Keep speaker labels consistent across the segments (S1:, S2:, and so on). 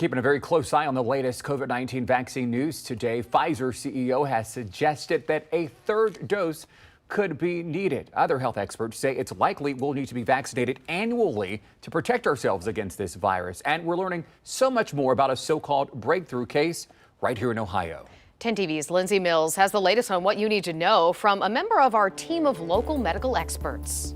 S1: Keeping a very close eye on the latest COVID-19 vaccine news today, Pfizer CEO has suggested that a third dose could be needed. Other health experts say it's likely we'll need to be vaccinated annually to protect ourselves against this virus. And we're learning so much more about a so-called breakthrough case right here in Ohio.
S2: 10 TV's Lindsay Mills has the latest on what you need to know from a member of our team of local medical experts.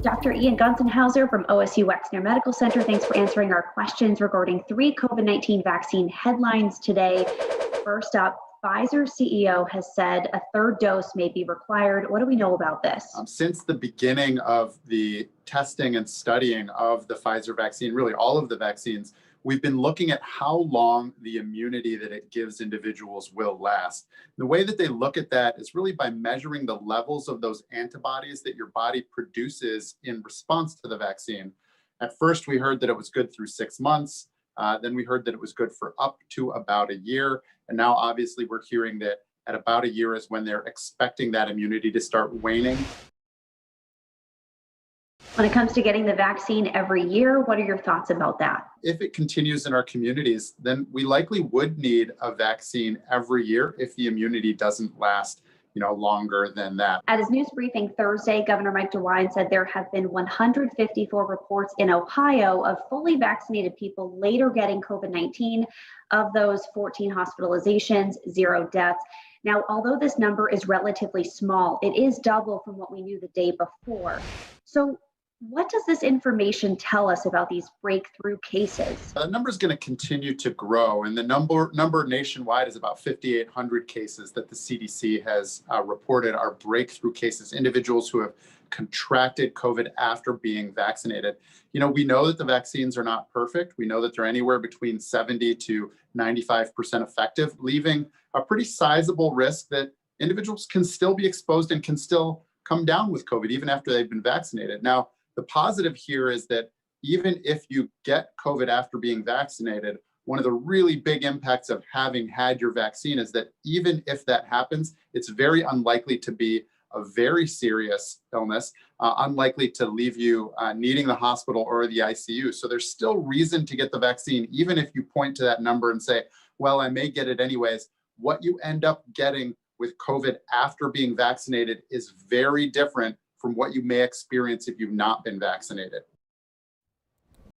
S3: Dr. Ian Gunzenhauser from OSU Wexner Medical Center, thanks for answering our questions regarding 3 COVID-19 vaccine headlines today. First up, Pfizer CEO has said a third dose may be required. What do we know about this?
S4: Since the beginning of the testing and studying of the Pfizer vaccine, really all of the vaccines, we've been looking at how long the immunity that it gives individuals will last. The way that they look at that is really by measuring the levels of those antibodies that your body produces in response to the vaccine. At first, we heard that it was good through 6 months. Then we heard that it was good for up to about a year. And now, obviously, we're hearing that at about a year is when they're expecting that immunity to start waning.
S3: When it comes to getting the vaccine every year, what are your thoughts about that?
S4: If it continues in our communities, then we likely would need a vaccine every year if the immunity doesn't last, longer than that.
S3: At his news briefing Thursday, Governor Mike DeWine said there have been 154 reports in Ohio of fully vaccinated people later getting COVID-19. Of those, 14 hospitalizations, 0 deaths. Now, although this number is relatively small, it is double from what we knew the day before. So what does this information tell us about these breakthrough cases?
S4: The number is going to continue to grow, and the number nationwide is about 5,800 cases that the CDC has reported are breakthrough cases, individuals who have contracted COVID after being vaccinated. We know that the vaccines are not perfect. We know that they're anywhere between 70 to 95% effective, leaving a pretty sizable risk that individuals can still be exposed and can still come down with COVID even after they've been vaccinated. Now, the positive here is that even if you get COVID after being vaccinated, one of the really big impacts of having had your vaccine is that even if that happens, it's very unlikely to be a very serious illness, unlikely to leave you needing the hospital or the ICU. So there's still reason to get the vaccine, even if you point to that number and say, well, I may get it anyways. What you end up getting with COVID after being vaccinated is very different from what you may experience if you've not been vaccinated.